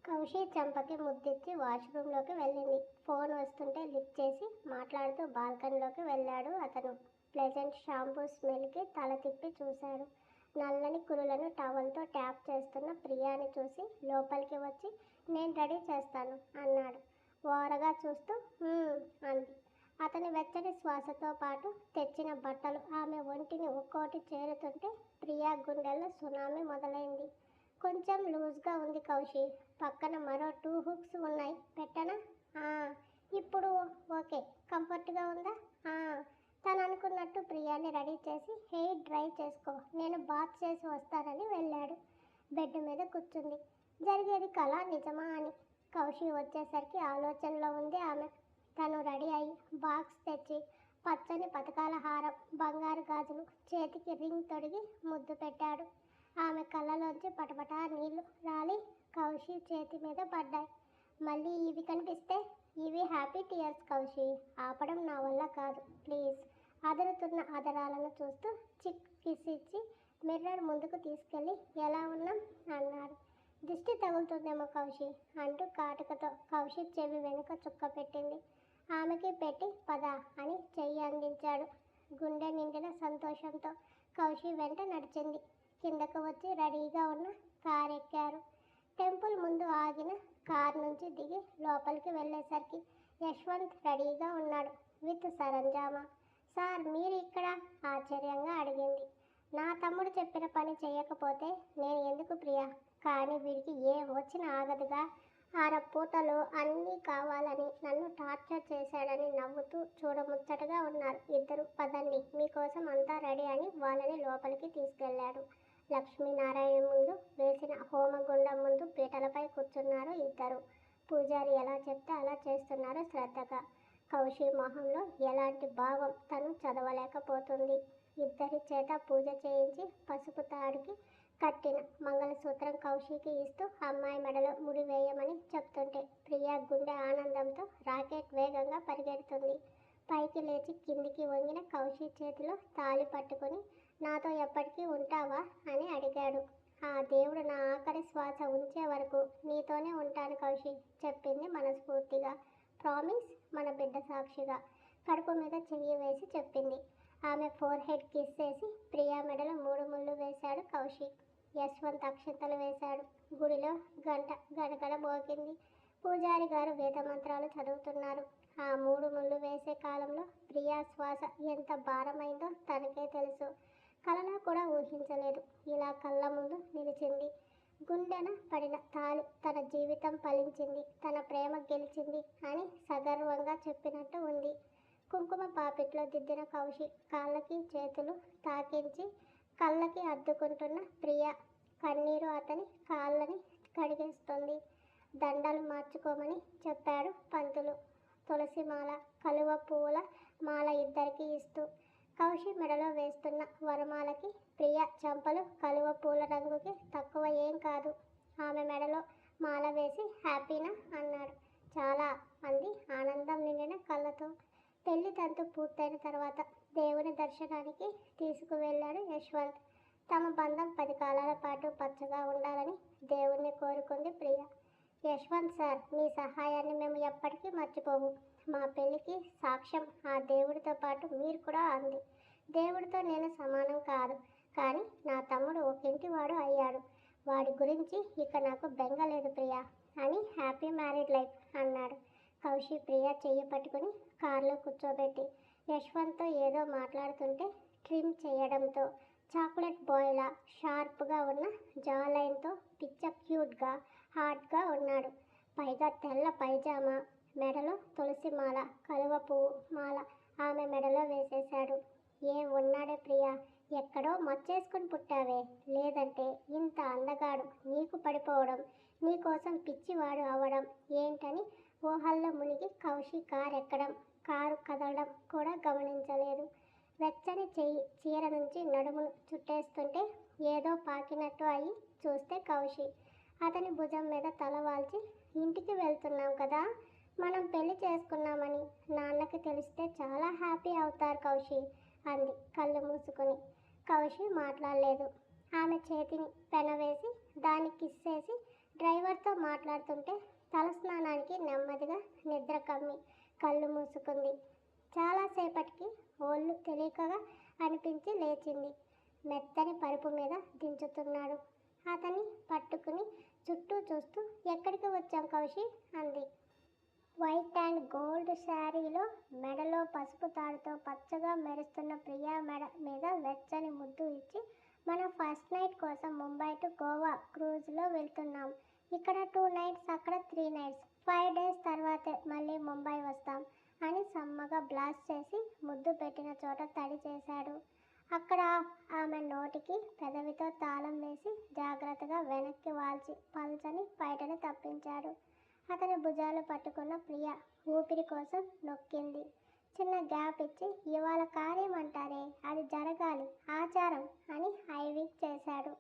కౌశి చంపకి ముద్దిచ్చి వాష్రూంలోకి వెళ్ళింది. ఫోన్ వస్తుంటే లిఫ్ట్ చేసి మాట్లాడుతూ బాల్కనీలోకి వెళ్ళాడు అతను. ప్లెజెంట్ షాంపూ స్మెల్కి తల తిప్పి చూశాడు. నల్లని కురులను టవల్తో ట్యాప్ చేస్తున్న ప్రియాని చూసి లోపలికి వచ్చి నేను రెడీ చేస్తాను అన్నాడు. ఓరగా చూస్తూ అంది. అతని వెచ్చని శ్వాసతో పాటు తెచ్చిన బట్టలు ఆమె ఒంటిని ఒక్కోటి చేరుతుంటే ప్రియా గుండెల్లో సునామీ మొదలైంది. కొంచెం లూజ్గా ఉంది కౌశి. పక్కన మరో 2 హుక్స్ ఉన్నాయి, పెట్టనా? ఇప్పుడు ఓకే. కంఫర్ట్గా ఉందా? తను అనుకున్నట్టు ప్రియాని రెడీ చేసి హెయిర్ డ్రై చేసుకో, నేను బాత్ చేసి వస్తానని వెళ్ళాడు. బెడ్ మీద కూర్చుంది. జరిగేది కళ నిజమా అని కౌశి వచ్చేసరికి ఆలోచనలో ఉంది ఆమె. తను రెడీ అయి బాక్స్ తెచ్చి పచ్చని పతకాల హారం, బంగారు గాజులు, చేతికి రింగ్ తొడిగి ముద్దు పెట్టాడు. ఆమె కళ్ళలోంచి పటపటా నీళ్లు రాలి కౌశి చేతి మీద పడ్డాయి. మళ్ళీ ఇవి కనిపిస్తే? ఇవి హ్యాపీ టీయర్స్ కౌశి. ఆపడం నా వల్ల కాదు, ప్లీజ్. అదురుతున్న అదరాలను చూస్తూ చిక్ కిస్ ఇచ్చి మిర్రర్ ముందుకు తీసుకెళ్ళి ఎలా ఉన్నాం అన్నాడు. దిష్టి తగులుతుందేమో కౌశి అంటూ కాటుకతో కౌశి చెవి వెనుక చుక్క పెట్టింది. ఆమెకి పెట్టి పద అని చెయ్యి అందించాడు. గుండె నిండిన సంతోషంతో కౌశి వెంట నడిచింది. కిందకు వచ్చి రెడీగా ఉన్న కార్ ఎక్కారు. టెంపుల్ ముందు ఆగిన కార్ నుంచి దిగి లోపలికి వెళ్ళేసరికి యశ్వంత్ రెడీగా ఉన్నాడు విత్ సరంజామా. సార్ మీరు ఇక్కడ? ఆశ్చర్యంగా అడిగింది. నా తమ్ముడు చెప్పిన పని చేయకపోతే నేను ఎందుకు ప్రియా? కానీ వీడికి ఏం వచ్చినా ఆగదుగా. పూటలో అన్నీ కావాలని నన్ను టార్చర్ చేశాడని నవ్వుతూ చూడముచ్చటగా ఉన్నారు ఇద్దరు. పదండి, మీకోసం అంతా రెడీ అని వాళ్ళని లోపలికి తీసుకెళ్లాడు. లక్ష్మీనారాయణ ముందు వేసిన హోమగుండం ముందు పీటలపై కూర్చున్నారు ఇద్దరు. పూజారి ఎలా చెప్తే అలా చేస్తున్నారు శ్రద్ధగా. కౌశి మొహంలో ఎలాంటి భావం తను చదవలేకపోతుంది. ఇద్దరి చేత పూజ చేయించి పసుపు తాడుకి కట్టిన మంగళసూత్రం కౌశికి ఇస్తూ అమ్మాయి మెడలో ముడి వేయమని చెప్తుంటే ప్రియా గుండె ఆనందంతో రాకెట్ వేగంగా పరిగెడుతుంది. పైకి లేచి కిందికి వంగిన కౌశి చేతిలో తాళి పట్టుకుని నాతో ఎప్పటికీ ఉంటావా అని అడిగాడు. ఆ దేవుడు నా ఆఖరి శ్వాస ఉంచే వరకు నీతోనే ఉంటాను కౌశి చెప్పింది మనస్ఫూర్తిగా. ప్రామిస్? మన బిడ్డ సాక్షిగా కడుపు మీద చెయ్యి వేసి చెప్పింది. ఆమె ఫోర్ హెడ్ కిస్ చేసి ప్రియా మెడలో 3 ముళ్ళు వేశాడు కౌశిక్. యశ్వంత్ అక్షంతలు వేశాడు. గుడిలో గంట గడగడ మోగింది. పూజారి గారు వేదమంత్రాలు చదువుతున్నారు. ఆ 3 ముళ్ళు వేసే కాలంలో ప్రియా శ్వాస ఎంత భారమైందో తనకే తెలుసు. కలలో కూడా ఊహించలేదు. ఇలా కళ్ళ ముందు నిలిచింది. గుండెన పడిన తాళి తన జీవితం ఫలించింది, తన ప్రేమ గెలిచింది అని సగర్వంగా చెప్పినట్టు ఉంది. కుంకుమ పాపిట్లో దిద్దిన కౌశి కాళ్ళకి చేతులు తాకించి కళ్ళకి అద్దుకుంటున్న ప్రియ కన్నీరు అతని కాళ్ళని కడిగేస్తుంది. దండలు మార్చుకోమని చెప్పాడు పంతులు. తులసి మాల, కలువ పువ్వుల మాల ఇద్దరికి ఇస్తూ. కౌశి మెడలో వేస్తున్న వరమాలకి ప్రియ చంపలు కలువ పూల రంగుకి తక్కువ ఏం కాదు. ఆమె మెడలో మాల వేసి హ్యాపీనా అన్నాడు. చాలా అంది ఆనందం నిండిన కళ్ళతో. పెళ్లి తంతు పూర్తయిన తర్వాత దేవుని దర్శనానికి తీసుకువెళ్ళాడు యశ్వంత్. తమ బంధం 10 కాలాల పాటు పచ్చగా ఉండాలని దేవుణ్ణి కోరుకుంది ప్రియ. యశ్వంత్ సార్, మీ సహాయాన్ని మేము ఎప్పటికీ మర్చిపోము. మా పెళ్లికి సాక్ష్యం ఆ దేవుడితో పాటు మీరు కూడా అంది. దేవుడితో నేను సమానం కాదు, కానీ నా తమ్ముడు ఒకింటివాడు అయ్యాడు. వాడి గురించి ఇక నాకు బెంగ లేదు ప్రియా అని హ్యాపీ మ్యారీడ్ లైఫ్ అన్నాడు. కౌశి ప్రియ చెయ్యి పట్టుకుని కారులో కూర్చోబెట్టి యశ్వంత్తో ఏదో మాట్లాడుతుంటే ట్రిమ్ చేయడంతో చాక్లెట్ బాయ్లా షార్ప్గా ఉన్న జాలైన్తో పిచ్చ క్యూట్గా హాట్గా ఉన్నాడు. పైగా తెల్ల పైజామా, మెడలో తులసి మాల, కలువ పువ్వు మాల ఆమె మెడలో వేసేశాడు. ఉన్నాడే ప్రియా, ఎక్కడో మచ్చేసుకుని పుట్టావే, లేదంటే ఇంత అందగాడు నీకు పడిపోవడం, నీకోసం పిచ్చివాడు అవ్వడం ఏంటని ఊహల్లో మునిగి కౌశి కారు ఎక్కడం, కారు కదలడం కూడా గమనించలేదు. వెచ్చని చెయ్యి చీర నుంచి నడుమును చుట్టేస్తుంటే ఏదో పాకినట్టు అయి చూస్తే కౌశి అతని భుజం మీద తల వాల్చి ఇంటికి వెళ్తున్నాం కదా, మనం పెళ్లి చేసుకున్నామని నాన్నకి తెలిస్తే చాలా హ్యాపీ అవుతారు కౌశి అంది కళ్ళు మూసుకొని. కౌశి మాట్లాడలేదు. ఆమె చేతిని పెనవేసి దాన్ని కిస్ చేసి డ్రైవర్తో మాట్లాడుతుంటే తలస్నానానికి నెమ్మదిగా నిద్ర కమ్మి కళ్ళు మూసుకుంది. చాలాసేపటికి ఒళ్ళు తెలియకగా అనిపించి లేచింది. మెత్తని పరుపు మీద దించుతున్నాడు. అతన్ని పట్టుకుని చుట్టూ చూస్తూ ఎక్కడికి వచ్చాం కౌశి అంది. వైట్ అండ్ గోల్డ్ శారీలో మెడలో పసుపు తాడుతో పచ్చగా మెరుస్తున్న ప్రియా మెడ మీద వెచ్చని ముద్దు ఇచ్చి మన ఫస్ట్ నైట్ కోసం ముంబై టు గోవా క్రూజ్లో వెళ్తున్నాం. ఇక్కడ 2 nights, అక్కడ 3 nights, 5 days తర్వాతే మళ్ళీ ముంబై వస్తాం అని సమ్మగా బ్లాస్ట్ చేసి ముద్దు పెట్టిన చోట తడి చేశాడు. అక్కడ ఆమె నోటికి పెదవితో తాళం వేసి జాగ్రత్తగా వెనక్కి వాల్చి పల్చని పైటని తప్పించాడు. అతని భుజాలు పట్టుకున్న ప్రియ ఊపిరి కోసం నొక్కింది. చిన్న గ్యాప్ ఇచ్చి ఇవాళ కార్యం అంటారే అది జరగాలి ఆచారం అని హైవిక్ చేశాడు.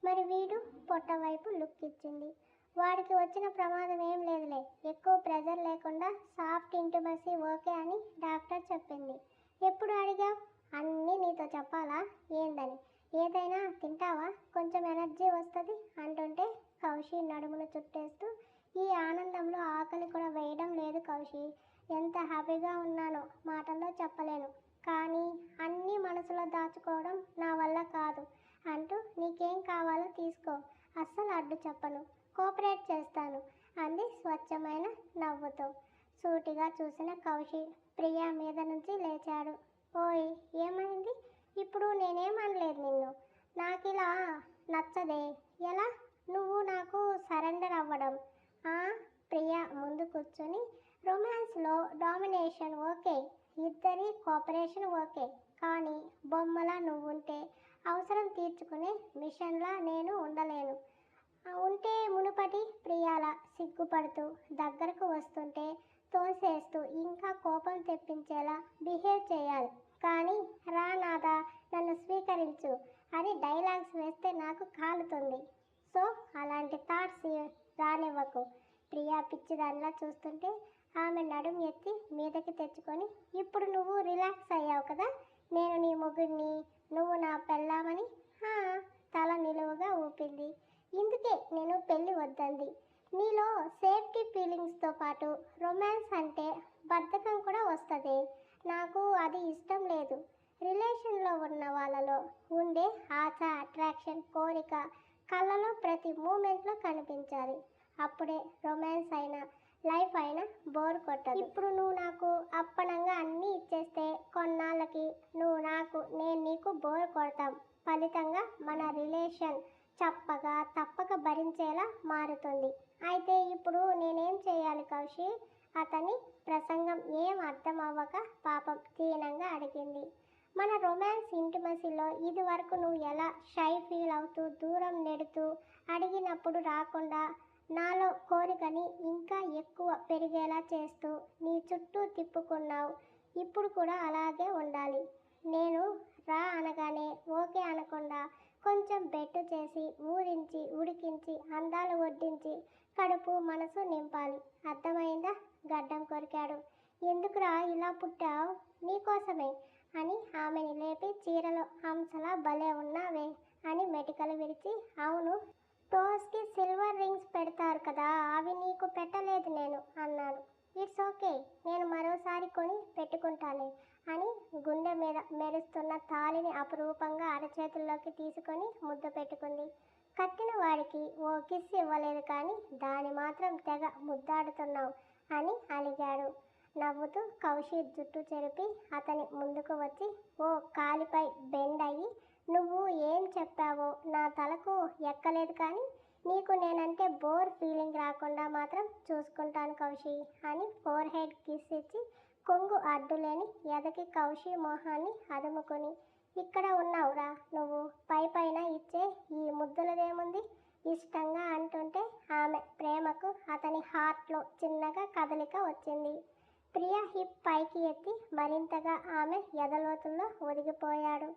మరి వీడు పొట్టవైపు లుక్ ఇచ్చింది. వాడికి వచ్చిన ప్రమాదం ఏం లేదులే, ఎక్కువ ప్రెజర్ లేకుండా సాఫ్ట్ ఇంటిమసీ ఓకే అని డాక్టర్ చెప్పింది. ఎప్పుడు అడిగావు? అన్నీ నీతో చెప్పాలా ఏందని? ఏదైనా తింటావా, కొంచెం ఎనర్జీ వస్తుంది అంటుంటే కౌశి నడుమును చుట్టేస్తూ ఈ ఆనందంలో ఆకలి కూడా వేయడం లేదు కౌశి. ఎంత హ్యాపీగా ఉన్నానో మాటల్లో చెప్పలేను, కానీ అన్నీ మనసులో దాచుకోవడం నా వల్ల కాదు అంటూ నీకేం కావాలో తీసుకో, అస్సలు అడ్డు చెప్పను, కోఆపరేట్ చేస్తాను అంది స్వచ్ఛమైన నవ్వుతో. సూటిగా చూసిన కౌశి ప్రియా మీద నుంచి లేచాడు. ఓయ్ ఏమైంది? ఇప్పుడు నేనేమనలేదు నిన్ను, నాకిలా నచ్చదే. ఎలా నువ్వు నాకు సరెండర్ అవ్వడం? ప్రియా ముందు కూర్చొని రొమాన్స్లో డామినేషన్ ఓకే, ఇద్దరి కోఆపరేషన్ ఓకే, కానీ బొమ్మలా నువ్వుంటే అవసరం తీర్చుకునే మిషన్లా నేను ఉండలేను. ఉంటే మునుపటి ప్రియాల సిగ్గుపడుతూ దగ్గరకు వస్తుంటే తోసేస్తూ ఇంకా కోపం తెప్పించేలా బిహేవ్ చేయాలి, కానీ రా నాదా నన్ను స్వీకరించు అని డైలాగ్స్ వేస్తే నాకు కాలుతుంది. సో అలాంటి థాట్స్ రానివ్వకు. ప్రియా పిచ్చిదానిలా చూస్తుంటే ఆమె నడుం ఎత్తి మీదకి తెచ్చుకొని ఇప్పుడు నువ్వు రిలాక్స్ అయ్యావు కదా, నేను నీ మొగుడిని, నువ్వు నా పెళ్ళామని తల నిలువుగా ఊపింది. ఇందుకే నేను పెళ్ళి వద్దంది. నీలో సేఫ్టీ ఫీలింగ్స్తో పాటు రొమాన్స్ అంటే బద్ధకం కూడా వస్తుంది. నాకు అది ఇష్టం లేదు. రిలేషన్లో ఉన్న వాళ్ళలో ఉండే ఆశ, అట్రాక్షన్, కోరిక కళ్ళలో ప్రతి మూమెంట్లో కనిపించాలి. అప్పుడే రొమాన్స్ అయినా లైఫ్ అయినా బోర్ కొట్టదు. ఇప్పుడు నువ్వు నాకు అప్పనంగా అన్నీ ఇచ్చేస్తే కొన్నాళ్ళకి నువ్వు నాకు, నేను నీకు బోర్ కొడతాం. ఫలితంగా మన రిలేషన్ చప్పగా తప్పక భరించేలా మారుతుంది. అయితే ఇప్పుడు నేనేం చేయాలి కౌశి? అతని ప్రసంగం ఏం అర్థం అవ్వక పాపం దీనంగా అడిగింది. మన రొమాన్స్ ఇంటిమసీలో ఇది వరకు నువ్వు ఎలా షై ఫీల్ అవుతూ దూరం నెడుతూ అడిగినప్పుడు రాకుండా నాలో కోరికని ఇంకా ఎక్కువ పెరిగేలా చేస్తూ నీ చుట్టూ తిప్పుకున్నావు. ఇప్పుడు కూడా అలాగే ఉండాలి. నేను రా అనగానే ఓకే అనకుండా కొంచెం బెట్టు చేసి ఊరించి ఉడికించి అందాలు వడ్డించి కడుపు మనసు నింపాలి. అర్థమైందా? గడ్డం కొరికాడు. ఎందుకురా ఇలా పుట్టావు? నీకోసమే అని ఆమెని లేపి చీరలో హంసలా భలే ఉన్నావే అని మెటికలు విరిచి, అవును టోస్కి సిల్వర్ రింగ్స్ పెడతారు కదా, అవి నీకు పెట్టలేదు నేను అన్నాడు. ఇట్స్ ఓకే, నేను మరోసారి కొని పెట్టుకుంటాను అని గుండె మీద మెరుస్తున్న తాళిని అపురూపంగా అరచేతుల్లోకి తీసుకొని ముద్దు పెట్టుకుంది. కట్టిన వాడికి ఓ కిస్ ఇవ్వలేదు కానీ దాని మాత్రం తెగ ముద్దాడుతున్నావు అని అలిగాడు. నవ్వుతూ కౌశి జుట్టు చెరిపి అతని ముందుకు వచ్చి ఓ కాలిపై బెండ్ అయ్యి, నువ్వు ఏం చెప్పావో నా తలకు ఎక్కలేదు కానీ నీకు నేనంటే బోర్ ఫీలింగ్ రాకుండా మాత్రం చూసుకుంటాను కౌశి అని ఫోర్ హెడ్ కిస్ ఇచ్చి కొంగు అడ్డులేని ఎదకి కౌశి మొహాన్ని అదుముకొని, ఇక్కడ ఉన్నావురా నువ్వు, పై పైన ఇచ్చే ఈ ముద్దులదేముంది ఇష్టంగా అంటుంటే ఆమె ప్రేమకు అతని హార్ట్లో చిన్నగా కదలిక వచ్చింది. ప్రియ హిప్ పైకి ఎత్తి మరింతగా ఆమె ఎదలోతుల్లో ఒదిగిపోయాడు.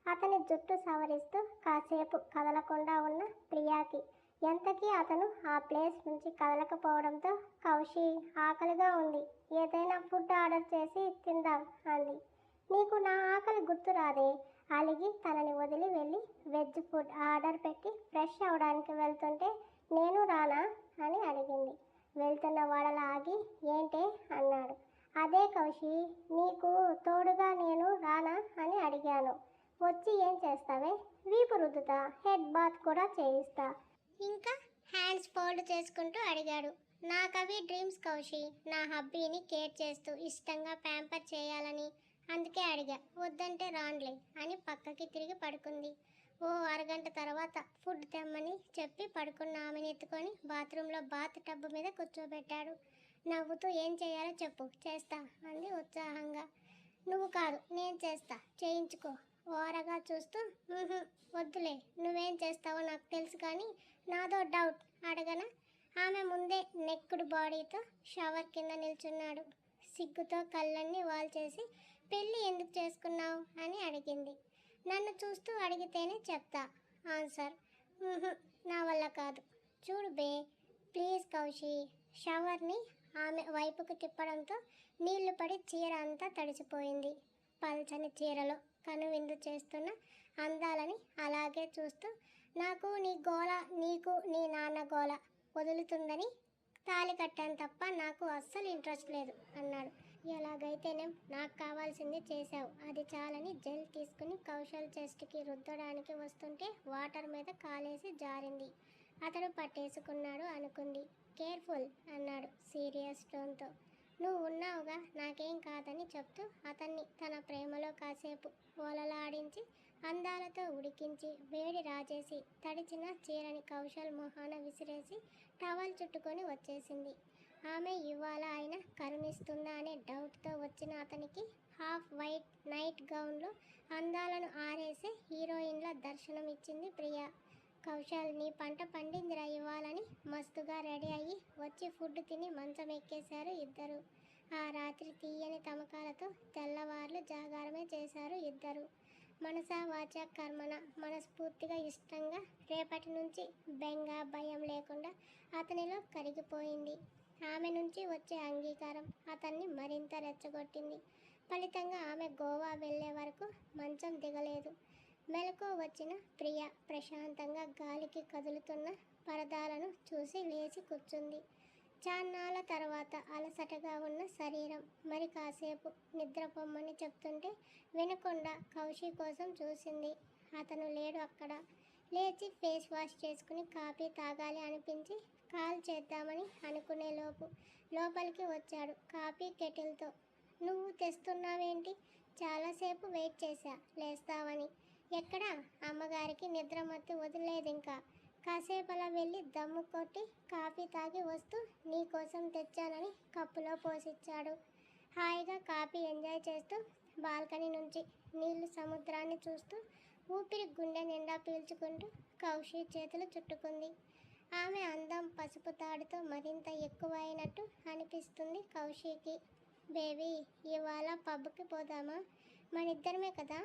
అతని జుట్టు సవరిస్తూ కాసేపు కదలకుండా ఉన్న ప్రియాకి ఎంతకీ అతను ఆ ప్లేస్ నుంచి కదలకపోవడంతో కౌశి ఆకలిగా ఉంది, ఏదైనా ఫుడ్ ఆర్డర్ చేసి తిందాం అంది. నీకు నా ఆకలి గుర్తు రాదే? అలిగి తనని వదిలి వెళ్ళి వెజ్ ఫుడ్ ఆర్డర్ పెట్టి ఫ్రెష్ అవడానికి వెళ్తుంటే నేను రానా అని అడిగింది. వెళ్తున్న వాడలా ఆగి ఏంటే అన్నాడు. అదే కౌశి, నీకు తోడుగా నేను రానా అని అడిగాను. వచ్చి ఏం చేస్తావే? వీపు రుద్దుతా, హెడ్ బాత్ కూడా చేయిస్తా. ఇంకా హ్యాండ్స్ ఫోల్డ్ చేసుకుంటూ అడిగాడు. నాకవి డ్రీమ్స్ కౌశి, నా హబ్బీని కేర్ చేస్తూ ఇష్టంగా ప్యాంపర్ చేయాలని. అందుకే అడిగా, వద్దంటే రాన్లే అని పక్కకి తిరిగి పడుకుంది. ఓ అరగంట తర్వాత ఫుడ్ తెమ్మని చెప్పి పడుకున్న ఆమెను ఎత్తుకొని బాత్రూంలో బాత్ టబ్ మీద కూర్చోబెట్టాడు. నవ్వుతూ ఏం చేయాలో చెప్పు, చేస్తా అంది ఉత్సాహంగా. నువ్వు కాదు, నేను చేస్తా, చేయించుకో ఓరగా చూస్తూ. వద్దులే, నువ్వేం చేస్తావో నాకు తెలుసు కానీ నాదో డౌట్ అడగనా? ఆమె ముందే నెక్కుడు బాడీతో షవర్ కింద నిల్చున్నాడు. సిగ్గుతో కళ్ళన్నీ వాల్చేసి పెళ్ళి ఎందుకు చేసుకున్నావు అని అడిగింది. నన్ను చూస్తూ అడిగితేనే చెప్తా ఆన్సర్. నా వల్ల కాదు. చూడు బే ప్లీజ్ కౌశి. షవర్ని ఆమె వైపుకు తిప్పడంతో నీళ్లు పడి చీర అంతా తడిసిపోయింది. పల్చని చీరలో కనువిందు చేస్తున్న అందాలని అలాగే చూస్తూ, నాకు నీ గోల, నీకు నీ నాన్న గోల వదులుతుందని తాళి కట్టాను తప్ప నాకు అస్సలు ఇంట్రెస్ట్ లేదు అన్నాడు. ఎలాగైతేనేం నాకు కావాల్సింది చేశావు, అది చాలని జెల్ తీసుకుని కౌశల్ చెస్ట్కి రుద్దడానికి వస్తుంటే వాటర్ మీద కాలేసి జారింది. అతడు పట్టేసుకున్నాడు అనుకుంది. కేర్ఫుల్ అన్నాడు సీరియస్ టోన్తో. నువ్వు ఉన్నావుగా, నాకేం కాదని చెప్తూ అతన్ని తన ప్రేమలో కాసేపు ఓలలాడించి అందాలతో ఉడికించి వేడి రాజేసి తడిచిన చీరని కౌశల్ మొహాన విసిరేసి టవల్ చుట్టుకొని వచ్చేసింది. ఆమె ఇవాళ ఆయన కరుణిస్తుందా అనే డౌట్తో వచ్చిన అతనికి హాఫ్ వైట్ నైట్ గౌన్లో అందాలను ఆరేసే హీరోయిన్ల దర్శనం ఇచ్చింది ప్రియ. కౌశల్ నీ పంట పండిందిరా ఇవ్వాలని మస్తుగా రెడీ అయ్యి వచ్చి ఫుడ్ తిని మంచం ఎక్కేశారు ఇద్దరు. ఆ రాత్రి తీయని తమకాలతో తెల్లవార్లు జాగారమే చేశారు ఇద్దరు. మనసా వాచ కర్మన మనస్ఫూర్తిగా ఇష్టంగా రేపటి నుంచి బెంగ భయం లేకుండా అతనిలో కరిగిపోయింది. ఆమె నుంచి వచ్చే అంగీకారం అతన్ని మరింత రెచ్చగొట్టింది. ఫలితంగా ఆమె గోవా వెళ్ళే వరకు మంచం దిగలేదు. మెలకు వచ్చిన ప్రియ ప్రశాంతంగా గాలికి కదులుతున్న పరదాలను చూసి లేచి కూర్చుంది. చాన్నాళ్ళ తర్వాత అలసటగా ఉన్న శరీరం మరి కాసేపు నిద్రపోమ్మని చెప్తుంటే వినకుండా కౌశి కోసం చూసింది. అతను లేడు అక్కడ. లేచి ఫేస్ వాష్ చేసుకుని కాఫీ తాగాలి అనిపించి కాల్ చేద్దామని అనుకునేలోపు లోపలికి వచ్చాడు కాఫీ కెటిల్తో. నువ్వు తెస్తున్నావేంటి? చాలాసేపు వెయిట్ చేశా లేస్తావని. ఎక్కడా? అమ్మగారికి నిద్ర మత్తు వదిలేదు ఇంకా. కాసేపు అలా వెళ్ళి దమ్ము కొట్టి కాఫీ తాగి వస్తూ నీకోసం తెచ్చానని కప్పులో పోసిచ్చాడు. హాయిగా కాఫీ ఎంజాయ్ చేస్తూ బాల్కనీ నుంచి నీళ్లు సముద్రాన్ని చూస్తూ ఊపిరి గుండె నిండా పీల్చుకుంటూ కౌశి చేతులు చుట్టుకుంది. ఆమె అందం పసుపు తాడుతో మరింత ఎక్కువైనట్టు అనిపిస్తుంది కౌశికి. బేబీ ఇవాళ పబ్కి పోదామా? మనిద్దరమే కదా.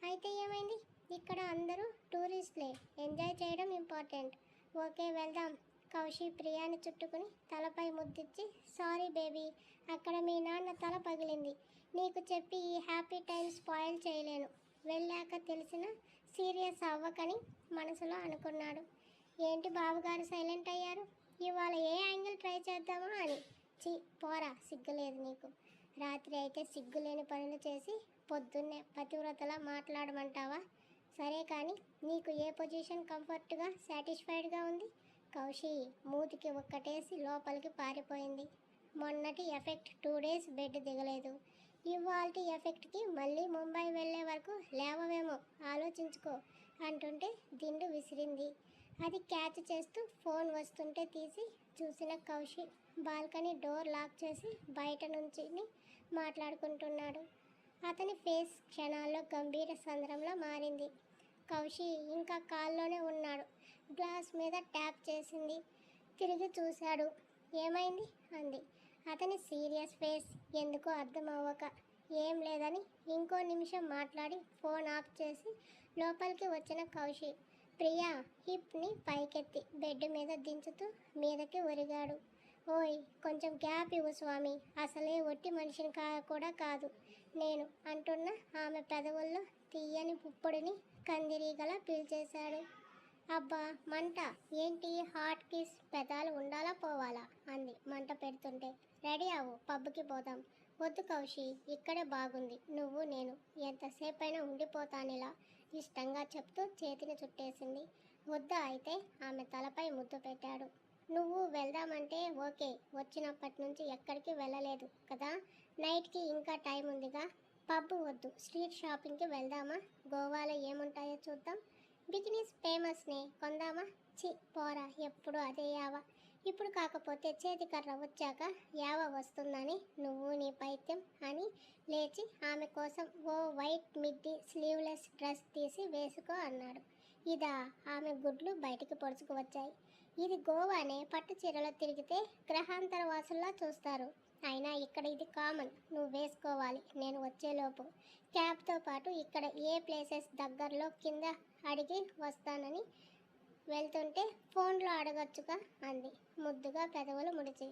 అయితే ఏమైంది? ఇక్కడ అందరూ టూరిస్ట్లే, ఎంజాయ్ చేయడం ఇంపార్టెంట్. ఓకే వెళ్దాం. కౌశి ప్రియాని చుట్టుకుని తలపై ముద్దిచ్చి సారీ బేబీ, అక్కడ మీ నాన్న తల పగిలింది. నీకు చెప్పి ఈ హ్యాపీ టైం స్పాయిల్ చేయలేను. వెళ్ళాక తెలిసిన సీరియస్ అవ్వకని మనసులో అనుకున్నాడు. ఏంటి బావగారు సైలెంట్ అయ్యారు? ఇవాళ ఏ యాంగిల్ ట్రై చేద్దామా అని. పోరా, సిగ్గులేదు నీకు. రాత్రి అయితే సిగ్గులేని పనులు చేసి పొద్దున్నే పతివ్రతలా మాట్లాడమంటావా? సరే కానీ నీకు ఏ పొజిషన్ కంఫర్ట్గా సాటిస్ఫైడ్గా ఉంది? కౌశి మూతికి ఒక్కటేసి లోపలికి పారిపోయింది. మొన్నటి ఎఫెక్ట్ 2 days బెడ్ దిగలేదు. ఇవాల్టి ఎఫెక్ట్కి మళ్ళీ ముంబై వెళ్ళే వరకు లేవవేమో, ఆలోచించుకో అంటుంటే దిండు విసిరింది. అది క్యాచ్ చేస్తూ ఫోన్ వస్తుంటే తీసి చూసిన కౌశి బాల్కనీ డోర్ లాక్ చేసి బయట నుంచి మాట్లాడుకుంటున్నాడు. అతని ఫేస్ క్షణాల్లో గంభీర సంద్రంలో మారింది. కౌశి ఇంకా కాల్లోనే ఉన్నాడు. గ్లాస్ మీద ట్యాప్ చేసింది. తిరిగి చూశాడు. ఏమైంది అంది. అతని సీరియస్ ఫేస్ ఎందుకో అర్థం అవ్వక ఏం లేదని ఇంకో నిమిషం మాట్లాడి ఫోన్ ఆఫ్ చేసి లోపలికి వచ్చిన కౌశి ప్రియా హిప్ని పైకెత్తి బెడ్ మీద దించుతూ మీదకి ఒరిగాడు. ఓయ్ కొంచెం గ్యాప్ ఇవ్వు స్వామి, అసలే ఒట్టి మనిషిని కూడా కాదు నేను అంటున్న ఆమె పెదవుల్లో తీయని పుప్పొడిని కందిరీగలా పీల్చేశాడు. అబ్బా మంట ఏంటి హాట్ కిస్ పెదాలు ఉండాలా పోవాలా అంది మంట పెడుతుంటే. రెడీ అవ్వు పబ్కి పోదాం. వద్దు కౌశి ఇక్కడే బాగుంది నువ్వు నేను ఎంతసేపైనా ఉండిపోతానిలా ఇష్టంగా చెప్తూ చేతిని చుట్టేసింది. వద్దా అయితే ఆమె తలపై ముద్దు పెట్టాడు. నువ్వు వెళ్దామంటే ఓకే వచ్చినప్పటి నుంచి ఎక్కడికి వెళ్ళలేదు కదా నైట్కి ఇంకా టైం ఉందిగా. పబ్ వద్దు స్ట్రీట్ షాపింగ్కి వెళ్దామా గోవాలో ఏముంటాయో చూద్దాం. బికినీస్ ఫేమస్నే కొందామా. చి పోరా ఎప్పుడు అదే యావ. ఇప్పుడు కాకపోతే చేతికర్ర వచ్చాక యావ వస్తుందని నువ్వు నీ పైత్యం అని లేచి ఆమె కోసం ఓ వైట్ మిడ్డీ స్లీవ్లెస్ డ్రెస్ తీసి వేసుకో అన్నాడు. ఇదా ఆమె గుడ్లు బయటికి పొడుచుకు వచ్చాయి. ఇది గోవానే పట్టు చీరలో తిరిగితే గ్రహాంతర వాసుల్లా చూస్తారు. అయినా ఇక్కడ ఇది కామన్ నువ్వు వేసుకోవాలి నేను వచ్చేలోపు. క్యాబ్తో పాటు ఇక్కడ ఏ ప్లేసెస్ దగ్గరలో కింద అడిగి వస్తానని వెళ్తుంటే ఫోన్లో అడగచ్చుగా అంది ముద్దుగా పెదవులు ముడిచి.